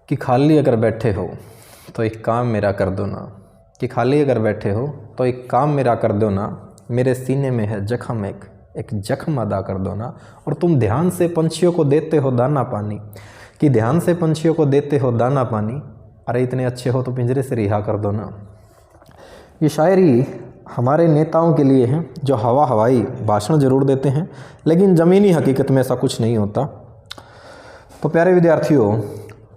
कि खाली अगर बैठे हो तो एक काम मेरा कर दो ना, कि खाली अगर बैठे हो तो एक काम मेरा कर दो ना, मेरे सीने में है जख्म एक जख्म अदा कर दो ना। और तुम ध्यान से पंछियों को देते हो दाना पानी, कि ध्यान से पंछियों को देते हो दाना पानी, अरे इतने अच्छे हो तो पिंजरे से रिहा कर दो ना। ये शायरी हमारे नेताओं के लिए है जो हवाई भाषण ज़रूर देते हैं, लेकिन ज़मीनी हकीकत में ऐसा कुछ नहीं होता। तो प्यारे विद्यार्थियों,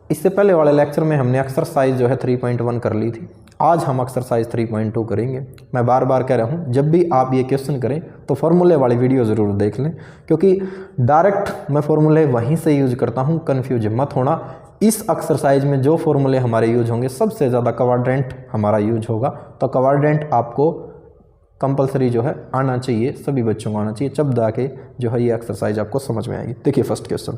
इससे पहले वाले लेक्चर में हमने एक्सरसाइज जो है 3.1 कर ली थी। आज हम एक्सरसाइज 3.2 करेंगे। मैं बार बार कह रहा हूँ, जब भी आप ये क्वेश्चन करें तो फॉर्मूले वाली वीडियो ज़रूर देख लें, क्योंकि डायरेक्ट मैं फॉर्मूले वहीं से यूज करता हूँ, कन्फ्यूज मत होना। इस एक्सरसाइज में जो फॉर्मूले हमारे यूज होंगे, सबसे ज़्यादा क्वाड्रेंट हमारा यूज होगा। तो क्वाड्रेंट आपको कंपलसरी जो है आना चाहिए, सभी बच्चों को आना चाहिए, जब जाके जो है ये एक्सरसाइज आपको समझ में आएगी। देखिए first question,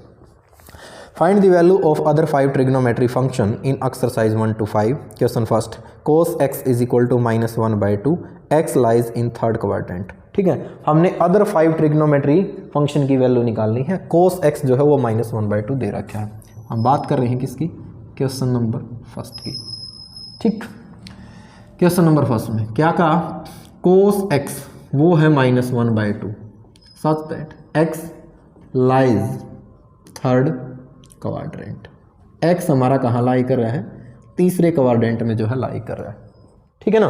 find the value of other 5 trigonometry function in exercise 1 to 5। Question first, cos x is equal to -1/2, x lies in third quadrant. ठीक है, हमने अदर 5 ट्रिग्नोमेट्री फंक्शन की वैल्यू निकालनी है। cos x जो है वो -1/2 दे रखा है। हम बात कर रहे हैं किसकी? क्वेश्चन नंबर फर्स्ट की। ठीक, क्वेश्चन नंबर फर्स्ट में क्या कहा? cos x वो है -1/2 such that x lies third quadrant. x हमारा कहाँ लाई कर रहा है? तीसरे क्वाड्रेंट में जो है लाई कर रहा है। ठीक है ना?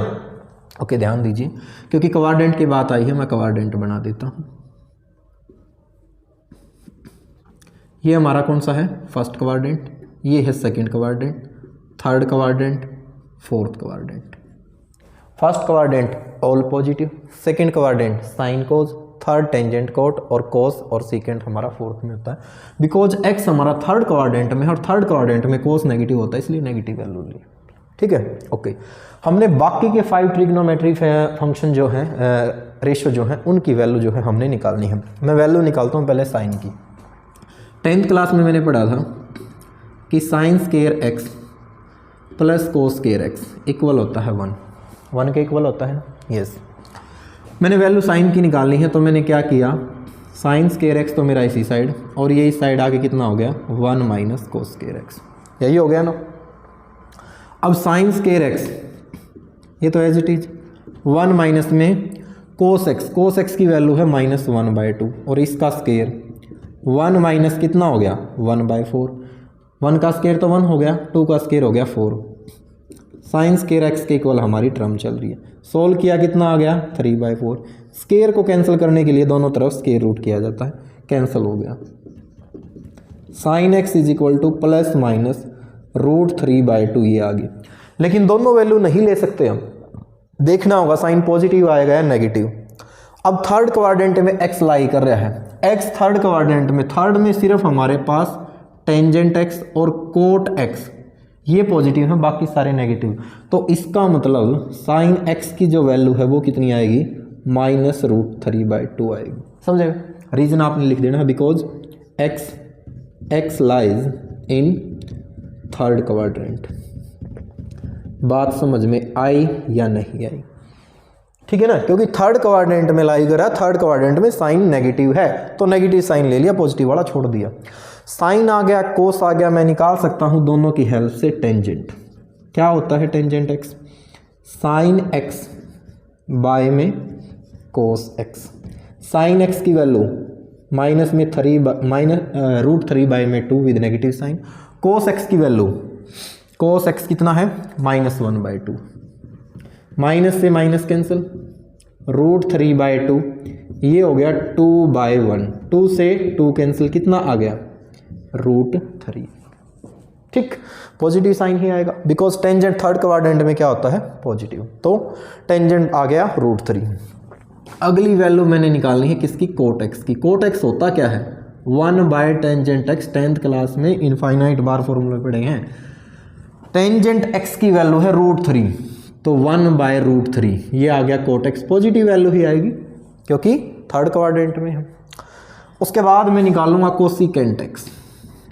ओके, ध्यान दीजिए, क्योंकि क्वाड्रेंट की बात आई है, मैं क्वाड्रेंट बना देता हूँ। ये हमारा कौन सा है? फर्स्ट क्वाड्रेंट, ये है second quadrant, third quadrant, fourth quadrant. First quadrant all positive, second quadrant sine cos, third tangent cot और कोस और सीकेंट हमारा फोर्थ में होता है। बिकॉज एक्स हमारा थर्ड क्वाड्रेंट में है और थर्ड क्वाड्रेंट में कोस नेगेटिव होता है, इसलिए नेगेटिव वैल्यू ली। ठीक है, ओके। हमने बाकी के 5 ट्रिग्नोमेट्री फंक्शन जो है, रेशियो जो है, उनकी वैल्यू जो है हमने निकालनी है। मैं वैल्यू निकालता हूँ पहले साइन की। 10th क्लास में मैंने पढ़ा था कि sine square x plus cos square x equal होता है 1 के इक्वल होता है ना? यस। मैंने वैल्यू साइन की निकालनी है, तो मैंने क्या किया? साइन स्क्वायर एक्स तो मेरा इसी साइड, और ये इस साइड आगे कितना हो गया? 1 माइनस कोस स्क्वायर एक्स, यही हो गया ना। अब साइन स्क्वायर एक्स ये तो एज इट इज 1 माइनस में कोस एक्स की वैल्यू है -1/2 और इसका स्क्वायर 1 माइनस कितना हो गया? 1/4। 1 का स्क्वायर तो 1 हो गया, 2 का स्क्वायर हो गया 4। साइन स्क्वायर एक्स के इक्वल हमारी टर्म चल रही है। सोल्व किया, कितना आ गया? 3/4। स्क्वायर को कैंसिल करने के लिए दोनों तरफ स्क्वायर रूट किया जाता है, कैंसिल हो गया। Sine x is equal two plus minus √3/2 ये आ गई। लेकिन दोनों वैल्यू नहीं ले सकते हम, देखना होगा साइन पॉजिटिव आएगा या नेगेटिव। अब थर्ड क्वाड्रेंट में एक्स लाई कर रहा है, एक्स थर्ड क्वाड्रेंट में, थर्ड में सिर्फ हमारे पास टेंजेंट एक्स और कोट एक्स ये पॉजिटिव है, बाकी सारे नेगेटिव। तो इसका मतलब साइन एक्स की जो वैल्यू है वो कितनी आएगी? -√3/2 आएगी। समझे? रीजन आपने लिख देना है, because X lies in third quadrant. बात समझ में आई या नहीं आई? ठीक है ना, क्योंकि थर्ड क्वाड्रेंट में लाई करा, थर्ड क्वाड्रेंट में साइन नेगेटिव है, तो नेगेटिव साइन ले लिया, पॉजिटिव वाला छोड़ दिया। साइन आ गया, कोस आ गया, मैं निकाल सकता हूं दोनों की हेल्प से टेंजेंट। क्या होता है tangent X? Sine X by में कोस एक्स। साइन एक्स की वैल्यू माइनस में √3/2 with negative sine. Cos X की वैल्यू, कोस एक्स कितना है? -1/2। माइनस से माइनस कैंसिल, √3/2 ये हो गया 2/1। 2 से 2 कैंसिल, कितना आ गया? √3। ठीक, पॉजिटिव साइन ही आएगा, बिकॉज टेंजेंट थर्ड क्वाड्रेंट में क्या होता है? पॉजिटिव। तो टेंजेंट आ गया √3। अगली वैल्यू मैंने निकालनी है किसकी? कोट एक्स की। कोट एक्स होता क्या है? 1/टेंजेंट एक्स। 10th क्लास में इनफाइनाइट बार फॉर्मूला पढ़े हैं। टेंजेंट एक्स की वैल्यू है √3, तो 1/√3 ये आ गया कोट एक्स। पॉजिटिव वैल्यू ही आएगी क्योंकि थर्ड क्वाड्रेंट में है। उसके बाद मैं निकालूंगा कोसिकेंट एक्स।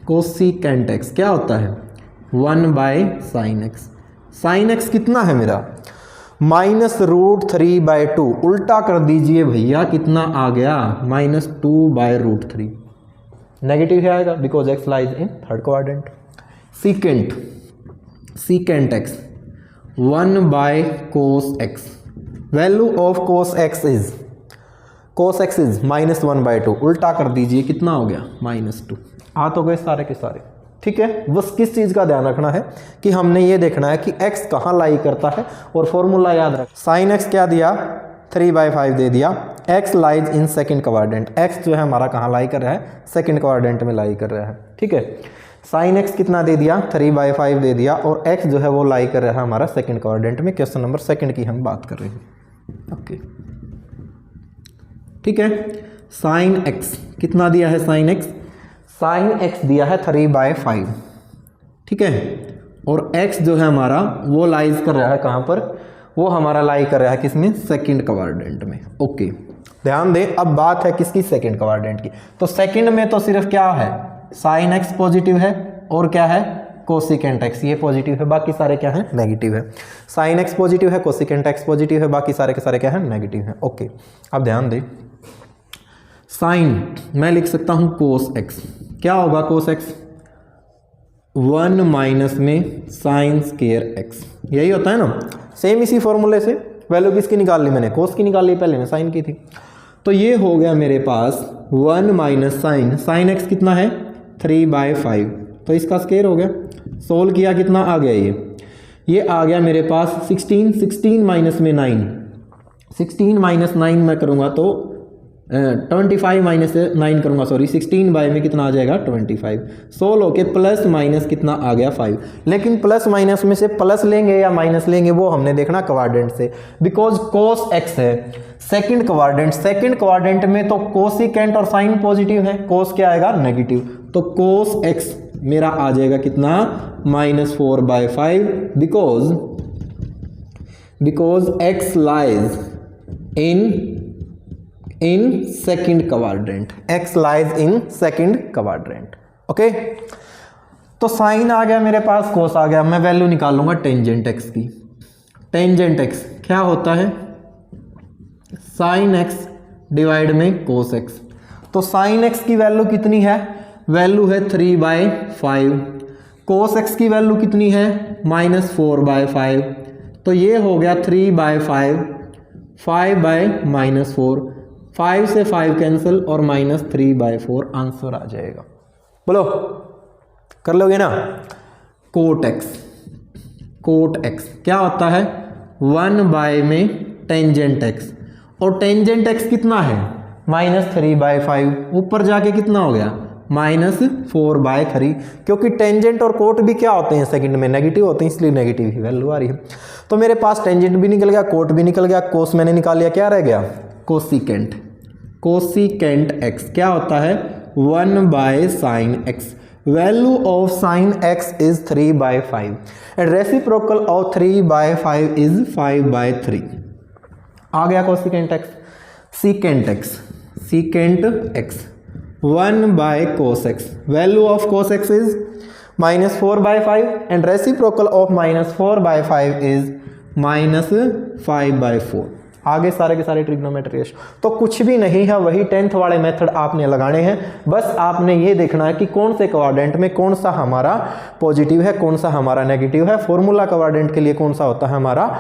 कोसिकेंट एक्स क्या होता है? 1/साइन एक्स। साइन एक्स कितना है मेरा? -√3/2। उल्टा कर दीजिए भैया, कितना आ गया? -2/√3। नेगेटिव ही आएगा because X lies in third quadrant. Secant x 1 by cos x, value of cos x is -1/2, उल्टा कर दीजिए कितना हो गया -2। आ तो गए सारे के सारे, ठीक है। बस किस चीज़ का ध्यान रखना है कि हमने ये देखना है कि x कहाँ लाई करता है, और फॉर्मूला याद रख, साइन x क्या दिया 3/5 दे दिया, x lies in second quadrant, x जो है हमारा कहाँ लाई कर रहा है, सेकंड क्वाड्रेंट में लाई कर रहा है, ठीक है। साइन x कितना दे दिया 3/5 दे दिया, और x जो है वो लाई कर रहा है हमारा सेकंड क्वाड्रेंट में। क्वेश्चन नंबर 2 की हम बात कर रहे हैं, ओके, ठीक है। साइन x कितना दिया है, साइन x दिया है 3/5, ठीक है, और x जो है हमारा वो लाइज कर रहा है कहाँ पर, वो हमारा लाई कर रहा है किसमें, सेकंड क्वाड्रेंट में, ओके। ध्यान दें, अब बात है किसकी, सेकंड क्वाड्रेंट की। तो सेकंड में तो सिर्फ क्या है, साइन x पॉजिटिव है, और क्या है, कोसिकेंट x, ये पॉजिटिव है, बाकी सारे क्या है, नेगेटिव है। साइन x पॉजिटिव है, कोसिकेंट x पॉजिटिव है, बाकी सारे के सारे क्या है, नेगेटिव है, ओके। अब ध्यान दें, साइन मैं लिख सकता हूं कोस x, क्या होगा कोस x, 1 माइनस में साइन स्क्वायर x, यही होता है ना। सेम इसी फॉर्मूले से वैल्यू किसकी निकाल ली मैंने, कोस की निकाल ली, पहले में साइन की थी। तो ये हो गया मेरे पास 1 माइनस साइन x कितना है 3/5, तो इसका स्क्वायर हो गया। सोल्व किया कितना आ गया, ये आ गया मेरे पास 16 माइनस में 9, 16 माइनस 9 मैं करूँगा तो 25 माइनस 9 करूँगा, सॉरी 16 बाय में कितना आ जाएगा 25। सोल्व होके प्लस माइनस कितना आ गया 5, लेकिन प्लस माइनस में से प्लस लेंगे या माइनस लेंगे वो हमने देखना क्वाड्रेंट से, बिकॉज कोस x है सेकंड क्वाड्रेंट में तो कोसिकेंट और साइन पॉजिटिव है, कोस क्या आएगा नेगेटिव, तो कोस x मेरा आ जाएगा कितना -4/5, because x lies in second quadrant, x lies in second quadrant, okay. तो साइन आ गया मेरे पास, कोस आ गया, मैं वैल्यू निकालूंगा टेंजेंट x की। टेंजेंट x क्या होता है, साइन x डिवाइड में कोस x, तो साइन x की वैल्यू कितनी है, वैल्यू है 3/5, कोस x की वैल्यू कितनी है -4/5, तो ये हो गया 3/5, 5/-4, 5 से 5 कैंसिल और -3/4 आंसर आ जाएगा। बोलो कर लोगे ना। कोट x क्या होता है 1 में टेंजेंट x, और टेंजेंट x कितना है -3/5, ऊपर जाके कितना हो गया -4/3, क्योंकि टेंजेंट और कोट भी क्या होते हैं सेकंड में नेगेटिव होते हैं, इसलिए नेगेटिव ही वैल्यू आ रही है। तो मेरे पास टेंजेंट भी निकल गया, कोट भी निकल गया, कोस मैंने निकाल लिया, क्या रह गया कोसिकेंट x क्या होता है 1/sin x, value of sine x is 3/5 and reciprocal of 3/5 is 5/3। आ गया cosecant x, secant x 1/cos x, value of cos x is -4/5 and reciprocal of -4/5 is -5/4। आगे सारे के सारे ट्रिग्नोमेट्री रेशो, तो कुछ भी नहीं है, वही 10th वाले मेथड आपने लगाने हैं। बस आपने ये देखना है कि कौन से क्वाड्रेंट में कौन सा हमारा पॉजिटिव है, कौन सा हमारा नेगेटिव है। फॉर्मूला क्वाड्रेंट के लिए कौन सा होता है हमारा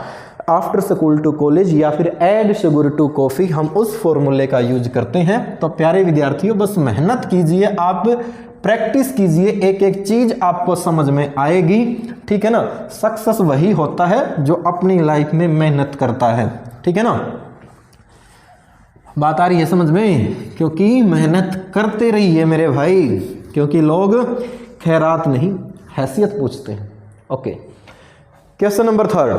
आफ्टर स्कूल टू कॉलेज या फिर ऐड शुगर टू कॉफी, हम उस फॉर्मूले का यूज करते हैं। तो प्यारे विद्यार्थियों बस मेहनत कीजिए, आप प्रैक्टिस कीजिए, एक एक चीज आपको समझ में आएगी, ठीक है ना। सक्सेस वही होता है जो अपनी लाइफ में मेहनत करता है, ठीक है ना। बात आ रही है समझ में, क्योंकि मेहनत करते रहिए मेरे भाई, क्योंकि लोग खैरात नहीं हैसियत पूछते हैं। ओके, क्वेश्चन नंबर 3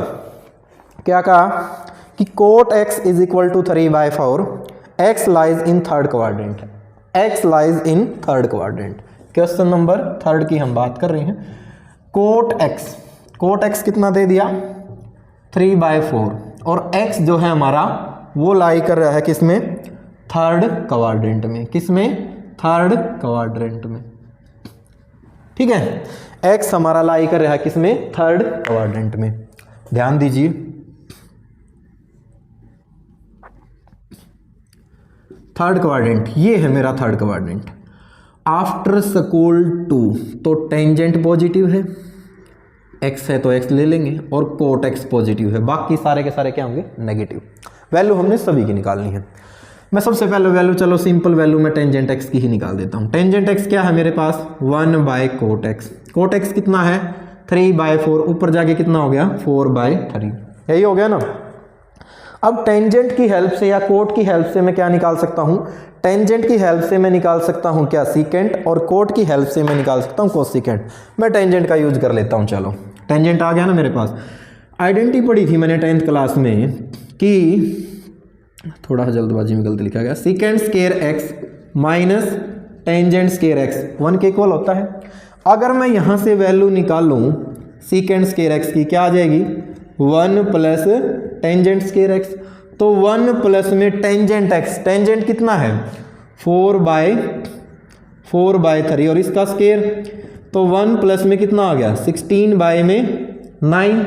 क्या कहा कि cot x is equal to 3/4, x lies in third quadrant, x lies in third quadrant. Question number 3 की हम बात कर रहे हैं। कोट x कितना दे दिया 3/4, और x जो है हमारा वो लाई कर रहा है किसमें, थर्ड क्वाड्रेंट में। किसमें, थर्ड क्वाड्रेंट में, ठीक है। x हमारा लाई कर रहा है किसमें, थर्ड क्वाड्रेंट में। ध्यान दीजिए, थर्ड क्वाड्रेंट ये है मेरा third quadrant. After school two, तो टेंजेंट पॉजिटिव है, एक्स है तो एक्स ले लेंगे, और कोट एक्स पॉजिटिव है, बाकी सारे के सारे क्या होंगे नेगेटिव। वैल्यू हमने सभी की निकालनी है। मैं सबसे पहले वैल्यू, चलो सिंपल वैल्यू मैं टेंजेंट एक्स की ही निकाल देता हूँ। टेंजेंट एक्स क्या है मेरे पास 1 by cot X. Cot X कितना है 3/4, ऊपर जाके कितना हो गया 4/3, यही हो गया ना। अब टेंजेंट की हेल्प से या कोट की हेल्प से मैं क्या निकाल सकता हूँ, टेंजेंट की हेल्प से मैं निकाल सकता हूँ क्या सीकेंट, और कोट की हेल्प से मैं निकाल सकता हूँ कोसिकेंट। मैं टेंजेंट का यूज कर लेता हूँ। चलो टेंजेंट आ गया ना मेरे पास। आइडेंटिटी पढ़ी थी मैंने 10th क्लास में कि, थोड़ा जल्दबाजी में गलती लिखा गया, secant square x minus tangent square X 1 के इक्वल होता है। अगर मैं यहाँ से वैल्यू निकालूँ सीकेंट स्केयर एक्स की, क्या आ जाएगी 1 प्लस टेंजेंट स्केयर एक्स। तो 1 प्लस में टेंजेंट एक्स, टेंजेंट कितना है 4/3, और इसका स्केयर, तो 1 प्लस में कितना आ गया 16/9,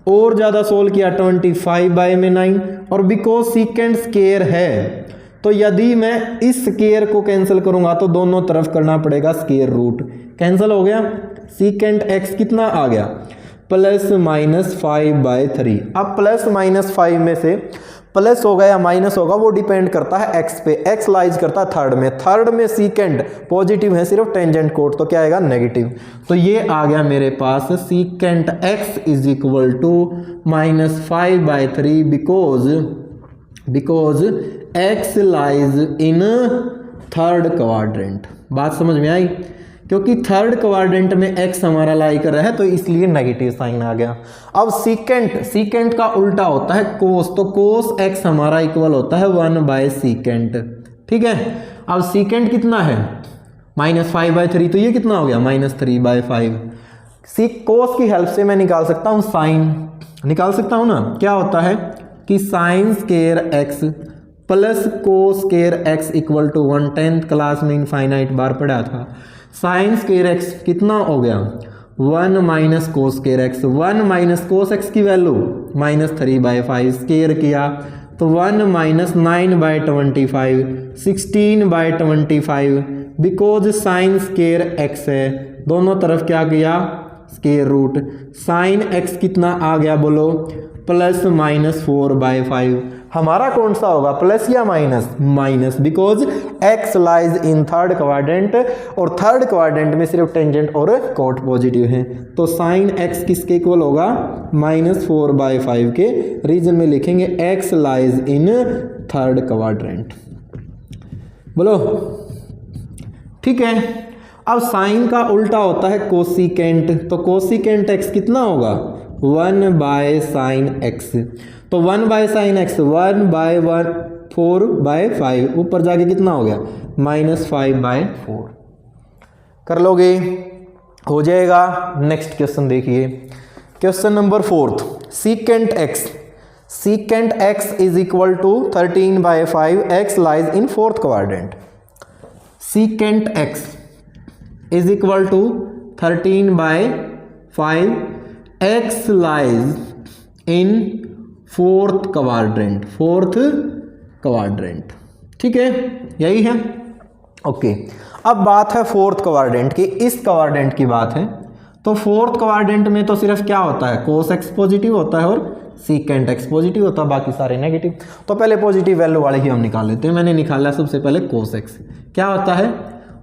और ज़्यादा सोल्व किया 25/9, और बिकॉज सीकेंट स्केयर है तो यदि मैं इस स्केयर को कैंसिल करूंगा तो दोनों तरफ करना पड़ेगा स्केयर रूट, कैंसिल हो गया। सीकेंट एक्स कितना आ गया ±5/3। अब ±5 में से प्लस होगा या माइनस होगा वो डिपेंड करता है एक्स पे, एक्स लाइज करता है थर्ड में, थर्ड में सीकेंट पॉजिटिव है सिर्फ, टेंजेंट कोट तो क्या आएगा नेगेटिव। तो ये आ गया मेरे पास secant X is equal to -5/3 because X lies in third quadrant. बात समझ में आई? क्योंकि थर्ड क्वाड्रेंट में एक्स हमारा लाई कर रहा है तो इसलिए नेगेटिव साइन आ गया। अब सीकेंट का उल्टा होता है कोस, तो कोस एक्स हमारा इक्वल होता है 1/सीकेंट। ठीक है, अब सीकेंट कितना है -5/3, तो ये कितना हो गया -3/5। कोस की हेल्प से मैं निकाल सकता हूँ साइन, निकाल सकता हूँ ना। क्या होता है कि sine square X plus cos square X equal to 1। 10th class में इनफाइनाइट बार पढ़ा था। साइन स्केयर एक्स कितना हो गया 1 minus cos square X, 1 minus cos X की वैल्यू -3/5, स्केयर किया तो 1 - 9/25, 16/25, बिकॉज साइन स्केयर एक्स है, दोनों तरफ क्या किया स्केयर रूट। साइन एक्स कितना आ गया बोलो ±4/5। हमारा कौन सा होगा प्लस या minus? Minus, because X lies in third quadrant, और थर्ड क्वाड्रेंट में सिर्फ टेंजेंट और कोट पॉजिटिव है। तो साइन एक्स किसके इक्वल होगा -4/5 के। रीजन में लिखेंगे x lies in third quadrant. बोलो ठीक है। अब साइन का उल्टा होता है कोसिकेंट, तो कोसिकेंट एक्स कितना होगा 1/sin x। तो 1/sin x 1/4/5, ऊपर जाके कितना हो गया -5/4। कर लोगे हो जाएगा। नेक्स्ट क्वेश्चन देखिए, question number 4th। Secant x is equal to 13/5, x lies in 4th quadrant. Secant x is equal to 13/5, x lies in 4th quadrant. ठीक है, यही है। ओके, अब बात है 4th क्वाड्रेंट की, इस क्वाड्रेंट की बात है। तो 4th क्वाड्रेंट में तो सिर्फ क्या होता है कोस एक्स पॉजिटिव होता है और सीकेंट एक्स पॉजिटिव होता है, बाकी सारे नेगेटिव। तो पहले पॉजिटिव वैल्यू वाले ही हम निकाल लेते हैं। मैंने निकाला सबसे पहले कोस एक्स, क्या होता है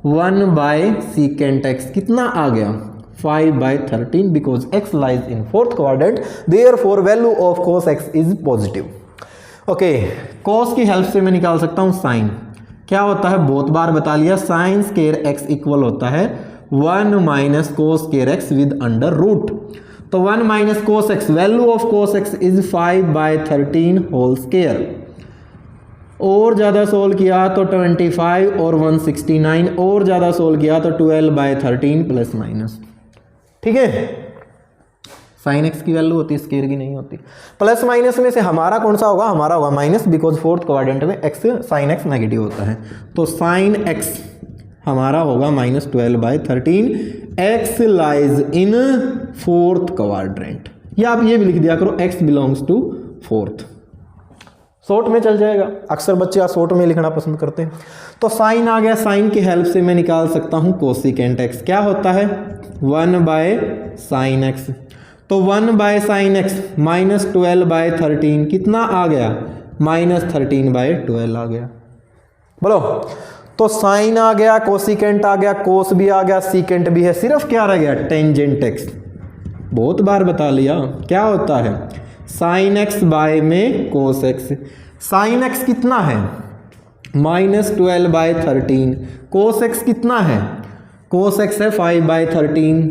1/सीकेंट एक्स, कितना आ गया 5/13, because x lies in 4th quadrant, therefore value of cos x is positive. Okay, cos की हेल्प से मैं निकाल सकता हूं साइन। क्या होता है बहुत बार बता लिया, साइन स्केयर x इक्वल होता है 1 - cos square x with under root. तो 1 - cos x, value of cos x is 5/13 whole square, और ज़्यादा सोल्व किया तो 25 और 169, और ज़्यादा सोल्व किया तो 12/13 प्लस माइनस। ठीक है, साइन एक्स की वैल्यू होती है, स्केयर की नहीं होती। प्लस माइनस में से हमारा कौन सा होगा, हमारा होगा माइनस, बिकॉज 4th क्वाड्रेंट में एक्स साइन एक्स नेगेटिव होता है। तो साइन एक्स हमारा होगा -12/13, x lies in 4th quadrant. या आप ये भी लिख दिया करो x belongs to 4th, short में चल जाएगा। अक्सर बच्चे शॉर्ट में लिखना पसंद करते हैं। तो साइन आ गया, साइन की हेल्प से मैं निकाल सकता हूँ कोसिकेंट एक्स। क्या होता है 1/sin x। तो 1/sin x -12/13 कितना आ गया -13/12 आ गया। बोलो, तो साइन आ गया, कोसिकेंट आ गया, कोस भी आ गया, सीकेंट भी है, सिर्फ क्या रह गया टेंजेंट एक्स। बहुत बार बता लिया क्या होता है साइन एक्स बाय में कोस एक्स। साइन एक्स कितना है -12/13, कोस एक्स कितना है कोस एक्स है 5/13।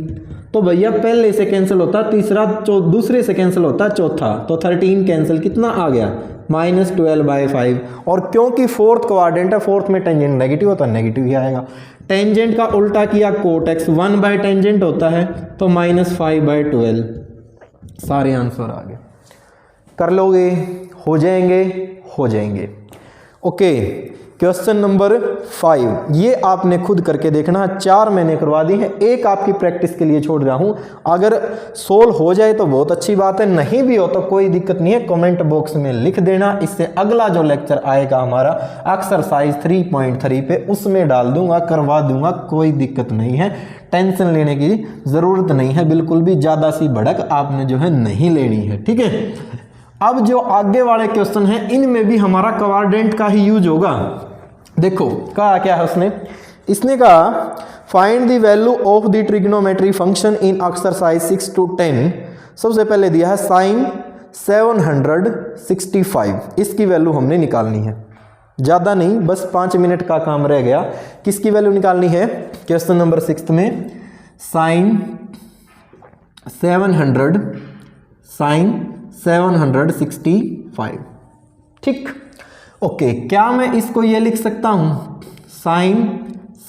तो भैया पहले से कैंसिल होता तीसरा, दूसरे से कैंसिल होता चौथा, तो 13 कैंसिल, कितना आ गया -12/5। और क्योंकि फोर्थ क्वाड्रेंट है, फोर्थ में टेंजेंट नेगेटिव होता है, नेगेटिव ही आएगा। टेंजेंट का उल्टा किया कोट एक्स, 1/टेंजेंट होता है तो -5/12। सारे आंसर आ गए, कर लोगे, हो जाएंगे। ओके, क्वेश्चन नंबर 5 ये आपने खुद करके देखना, 4 मैंने करवा दी है, एक आपकी प्रैक्टिस के लिए छोड़ रहा हूं। अगर सोल्व हो जाए तो बहुत अच्छी बात है, नहीं भी हो तो कोई दिक्कत नहीं है, कमेंट बॉक्स में लिख देना। इससे अगला जो लेक्चर आएगा हमारा एक्सरसाइज 3.3 पे, उसमें डाल दूंगा, करवा दूंगा, कोई दिक्कत नहीं है, टेंशन लेने की ज़रूरत नहीं है, बिल्कुल भी ज़्यादा सी भड़क आपने जो है नहीं लेनी है, ठीक है। अब जो आगे वाले क्वेश्चन हैं इनमें भी हमारा क्वाड्रेंट का ही यूज होगा। देखो कहा क्या है इसने कहा find the value of the trigonometry function in exercise 6 to 10। सबसे पहले दिया है साइन 765, इसकी वैल्यू हमने निकालनी है, ज़्यादा नहीं, बस 5 मिनट का काम रह गया। किसकी वैल्यू निकालनी है क्वेश्चन नंबर 6 में, साइन 765, ठीक। ओके, क्या मैं इसको ये लिख सकता हूं साइन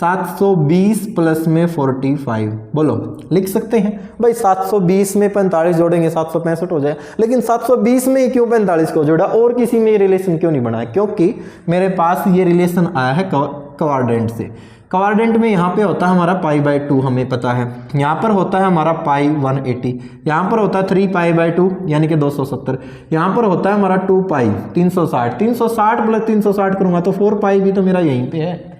720 प्लस में 45, बोलो लिख सकते हैं भाई। 720 में 45 जोड़ेंगे 765 हो जाए, लेकिन 720 में क्यों 45 को जोड़ा और किसी में रिलेशन क्यों नहीं बनाया? क्योंकि मेरे पास ये रिलेशन आया है क्वाड्रेंट से। क्वाड्रेंट में यहाँ पे होता है हमारा π/2, हमें पता है, यहाँ पर होता है हमारा π180, यहाँ पर होता है 3π/2 यानी कि 270, यहाँ पर होता है हमारा 2π 360, 360 प्लस 360 करूँगा तो 4π भी तो मेरा यहीं पे है।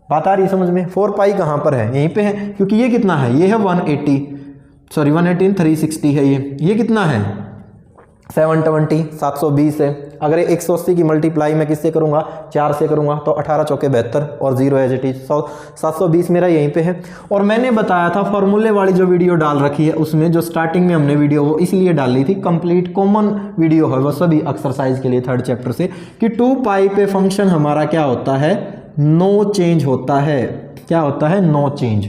बात आ रही है समझ में? 4π कहाँ पर है? यहीं पे है, क्योंकि ये कितना है, ये है 180, सॉरी 118 360 है, ये कितना है 720, 720 है। अगर 180 की मल्टीप्लाई मैं किससे करूंगा, 4 से करूंगा, तो 18 चौके 72 और 0 एज इट इज 720 मेरा यहीं पे है। और मैंने बताया था फॉर्मूले वाली जो वीडियो डाल रखी है उसमें, जो स्टार्टिंग में हमने वीडियो वो इसलिए डाली थी, कंप्लीट कॉमन वीडियो है वो सभी एक्सरसाइज के लिए 3rd चैप्टर से, कि 2π पे फंक्शन हमारा क्या होता है, नो चेंज होता है। क्या होता है? No change.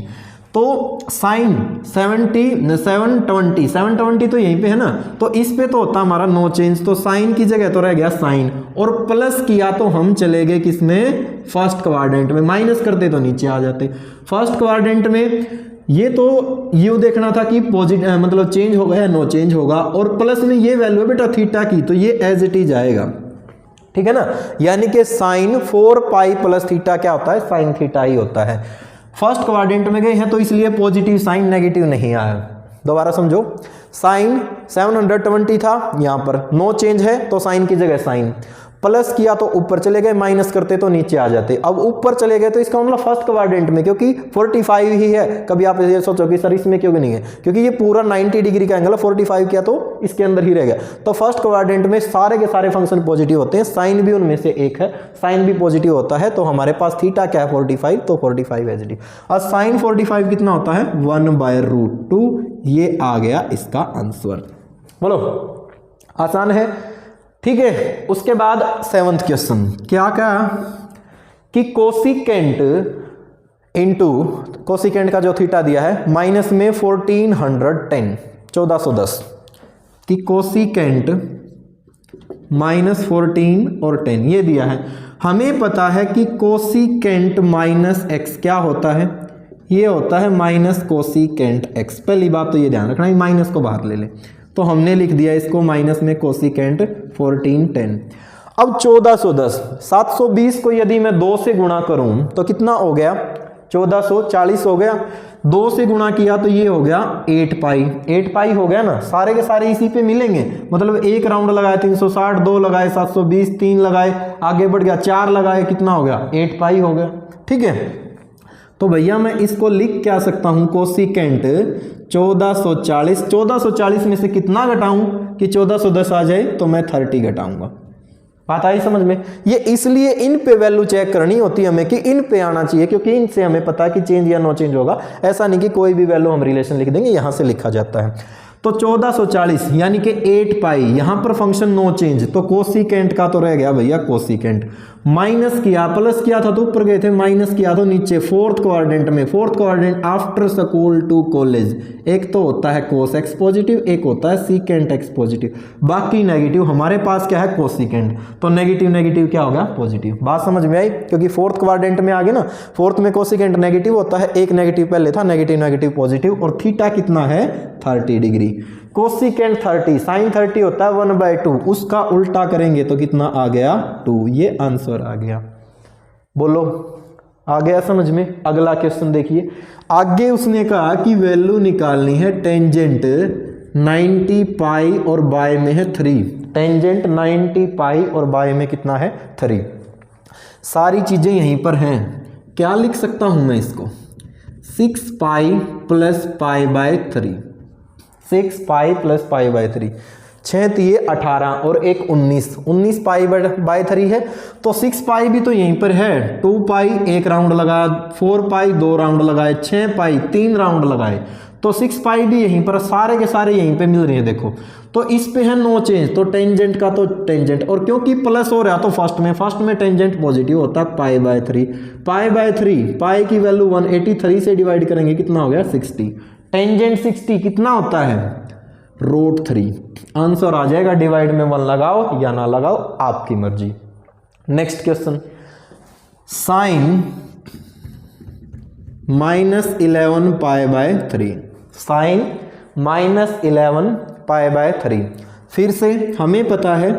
तो साइन 720 तो यहीं पे है ना, तो इस पे तो होता हमारा नो चेंज, तो साइन की जगह तो रह गया साइन, और प्लस किया तो हम चले गए किसमें, फर्स्ट क्वाड्रेंट में, माइनस करते तो नीचे आ जाते। फर्स्ट क्वाड्रेंट में ये तो यू देखना था कि पॉजिटिव मतलब चेंज होगा या नो चेंज होगा, और प्लस में ये वैल्यू है बेटा थीटा की, तो ये एज इट इज आएगा, ठीक है ना। यानी कि साइन 4π प्लस थीटा क्या होता है, साइन थीटा ही होता है। फर्स्ट क्वाड्रेंट में गए हैं तो इसलिए पॉजिटिव साइन, नेगेटिव नहीं आया। दोबारा समझो, साइन 720 था, यहां पर नो चेंज है तो साइन की जगह साइन, प्लस किया तो ऊपर चले गए, माइनस करते तो नीचे आ जाते। अब ऊपर चले गए तो इसका मतलब फर्स्ट क्वाड्रेंट में, क्योंकि 45 ही है। कभी आप ये सोचो कि सर इसमें क्यों नहीं है, क्योंकि ये पूरा 90 डिग्री का एंगल है, 45 किया तो इसके अंदर ही रह गया। तो फर्स्ट क्वाड्रेंट में सारे के सारे फंक्शन पॉजिटिव होते हैं, साइन भी उनमें से एक है, साइन भी पॉजिटिव होता है, तो हमारे पास थीटा क्या है 45, तो 45 एज इट इज। और साइन 45 कितना होता है 1/√2, ये आ गया इसका आंसर। बोलो आसान है, ठीक है। उसके बाद 7th क्वेश्चन क्या कि कोसिकेंट इनटू कोसिकेंट का जो थीटा दिया है माइनस में 1410 कि कोसिकेंट -14 और 10 ये दिया है। हमें पता है कि कोसिकेंट -x क्या होता है, ये होता है माइनस कोसिकेंट x। पहली बात तो ये ध्यान रखना, माइनस को बाहर ले लें, तो हमने लिख दिया इसको माइनस में कोसिकेंट 1410। अब 1410, 720 को यदि मैं 2 से गुणा करूं तो कितना हो गया 1440 हो गया, 2 से गुणा किया तो ये हो गया 8 पाई, 8 पाई हो गया ना, सारे के सारे इसी पे मिलेंगे, मतलब एक राउंड लगाए 360, 2 लगाए 720, 3 लगाए आगे बढ़ गया, 4 लगाए कितना हो गया 8 पाई हो गया। ठीक है, तो भैया मैं इसको लिख क्या सकता हूं, कोसिकेंट 1440, 1440 में से कितना घटाऊं कि 1410 आ जाए, तो मैं 30 घटाऊंगा। बात आई समझ में? ये इसलिए इन पे वैल्यू चेक करनी होती है हमें कि इन पे आना चाहिए, क्योंकि इनसे हमें पता है कि चेंज या नो चेंज होगा। ऐसा नहीं कि कोई भी वैल्यू हम रिलेशन लिख देंगे, यहां से लिखा जाता है। तो 1440 यानी कि 8 पाई, यहां पर फंक्शन नो चेंज, तो कोसिकेंट का तो रह गया भैया कोसिकेंट, माइनस किया प्लस किया था तो ऊपर गए थे, माइनस किया तो नीचे। फोर्थ क्वाड्रेंट में, fourth quadrant after school to college, एक तो होता है कोस एक्स पॉजिटिव, एक होता है सीकेंट एक्स पॉजिटिव, बाकी नेगेटिव। हमारे पास क्या है कोसिकेंट, तो नेगेटिव नेगेटिव क्या होगा पॉजिटिव। बात समझ में आई? क्योंकि फोर्थ क्वाड्रेंट में आ गए ना, फोर्थ में कोसिकेंट नेगेटिव होता है, एक नेगेटिव पहले था, नेगेटिव नेगेटिव पॉजिटिव, और थीटा कितना है 30 डिग्री। कोसिकेंट 30, साइन 30 होता है 1/2, उसका उल्टा करेंगे तो कितना आ गया 2, ये आंसर आ गया। बोलो आ गया समझ में? अगला क्वेश्चन देखिए, आगे उसने कहा कि वैल्यू निकालनी है टेंजेंट 90 पाई और बाय में है 3, टेंजेंट 90 पाई और बाय में कितना है 3। सारी चीजें यहीं पर हैं, क्या लिख सकता हूं मैं इसको, 6 pi plus pi by 3, 6 pi plus pi by 3, 6 दिए 18 और एक 19, 19 पाई बाय 3 है, तो 6 पाई भी तो यहीं पर है, 2 पाई एक राउंड लगाया, 4 पाई 2 राउंड लगाए, 6 पाई 3 राउंड लगाए, तो 6 पाई भी यहीं पर, सारे के सारे यहीं पे मिल रहे हैं। देखो तो इस पे है नो चेंज, तो टेंजेंट का तो टेंजेंट, और क्योंकि प्लस हो रहा तो फर्स्ट में टेंजेंट पॉजिटिव होता है पाई बाय 3, पाई बाय 3, पाई की वैल्यू 183 से डिवाइड करेंगे कितना हो गया 60, टेंजेंट 60 कितना होता है √3। आंसर आ जाएगा, डिवाइड में 1 लगाओ या ना लगाओ आपकी मर्जी। Next question, sine -11 pi by 3, sine -11 pi by 3। फिर से हमें पता है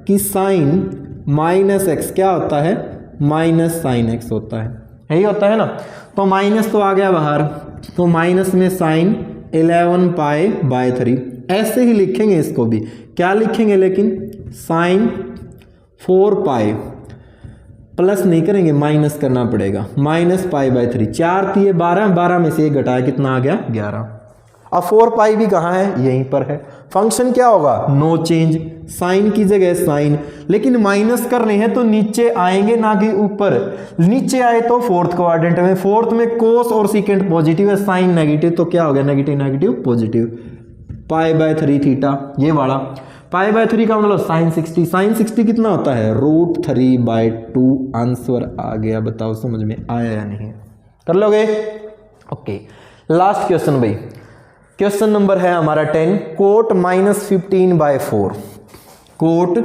कि साइन माइनस एक्स क्या होता है, माइनस साइन एक्स होता है, यही होता है ना। तो माइनस तो आ गया बाहर, तो माइनस में साइन 11 पाई बाय 3, ऐसे ही लिखेंगे इसको भी, क्या लिखेंगे लेकिन साइन 4 पाई, प्लस नहीं करेंगे माइनस करना पड़ेगा, माइनस पाई बाय 3, 4 दिए 12, 12 में से 1 घटाया कितना आ गया 11। अब 4 पाई भी कहाँ है, यहीं पर है। फंक्शन क्या होगा नो चेंज, साइन की जगह साइन, लेकिन माइनस कर रहे हैं तो नीचे आएंगे ना कि ऊपर, नीचे आए तो फोर्थ क्वाड्रेंट में, फोर्थ में कोस और सीकेंट पॉजिटिव है, साइन नेगेटिव, तो क्या हो गया negative negative positive, pi by 3 theta, ये वाला पाई बाय 3 का मतलब साइन 60, साइन 60 कितना होता है √3/2। आंसर आ गया, बताओ समझ में आया या नहीं, कर लोगे? ओके, लास्ट क्वेश्चन भाई, क्वेश्चन नंबर है हमारा 10, कोट -15/4, कोट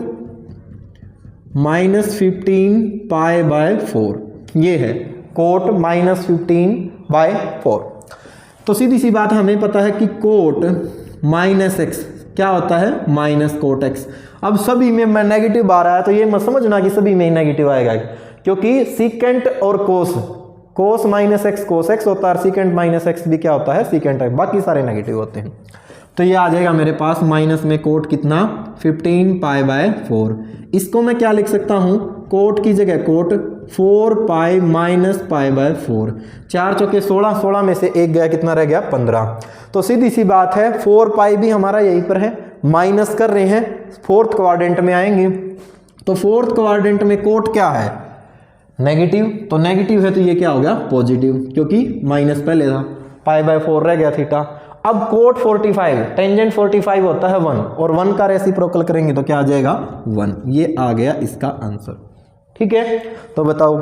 -15 पाई बाय 4, ये है कोट -15/4। तो सीधी सी बात हमें पता है कि कोट -x क्या होता है माइनस कोट एक्स। अब सभी में मैं नेगेटिव आ रहा है तो ये मत समझना कि सभी में ही नेगेटिव आएगा, क्योंकि सीकेंट और कोस, कोस -x कोस x होता है, सीकेंट -x भी क्या होता है सीकेंट x, बाकी सारे नेगेटिव होते हैं। तो ये आ जाएगा मेरे पास माइनस में कोट कितना 15 पाई बाय 4। इसको मैं क्या लिख सकता हूँ, कोट की जगह cot 4 pi minus pi by 4, 4 चौके 16, 16 में से 1 गया कितना रह गया 15। तो सीधी सी बात है 4 पाई भी हमारा यहीं पर है, माइनस कर रहे हैं, फोर्थ क्वाड्रेंट में आएंगे, तो फोर्थ क्वाड्रेंट में कोट क्या है नेगेटिव, तो नेगेटिव है तो ये क्या हो गया पॉजिटिव, क्योंकि माइनस पहले था, पाई बाय 4 रह गया थीटा। अब कोट 45, टेंजेंट 45 होता है 1, और 1 का रेसिप्रोकल करेंगे तो क्या आ जाएगा 1, ये आ गया इसका आंसर। ठीक है, तो बताओ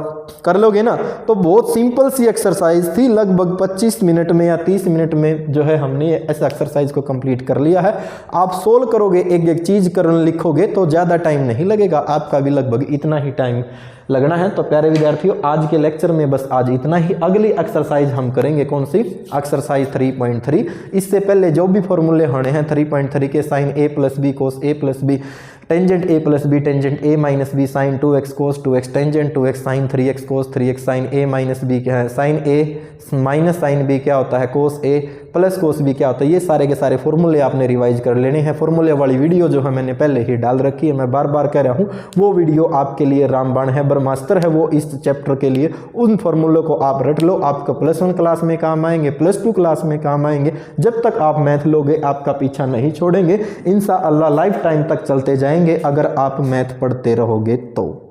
कर लोगे ना? तो बहुत सिंपल सी एक्सरसाइज थी, लगभग 25 मिनट में या 30 मिनट में जो है हमने इस एक्सरसाइज को कंप्लीट कर लिया है। आप सोल्व करोगे, एक एक चीज करने लिखोगे तो ज़्यादा टाइम नहीं लगेगा, आपका भी लगभग इतना ही टाइम लगना है। तो प्यारे विद्यार्थियों, आज के लेक्चर में बस आज इतना ही। अगली एक्सरसाइज हम करेंगे कौन सी, एक्सरसाइज 3.3। इससे पहले जो भी फॉर्मूले होने हैं 3.3 के, sine a + b cos a + b tangent A plus B tangent A minus B sine 2x cos 2x tangent 2x sine 3x cos 3x sine A minus B क्या है, sine A minus sine B क्या होता है, कोस ए plus cos B क्या होता है। ये सारे के सारे फॉर्मूले आपने रिवाइज कर लेने हैं। फॉर्मूले वाली वीडियो जो है मैंने पहले ही डाल रखी है, मैं बार बार कह रहा हूँ, वो वीडियो आपके लिए रामबाण है, ब्रह्मास्त्र है वो इस चैप्टर के लिए। उन फॉर्मूलों को आप रट लो, आपका +1 क्लास में काम आएंगे, +2 क्लास में काम आएंगे। जब तक आप मैथ लोगे आपका पीछा नहीं छोड़ेंगे, इंशाअल्लाह लाइफ टाइम तक चलते जाएंगे अगर आप मैथ पढ़ते रहोगे तो।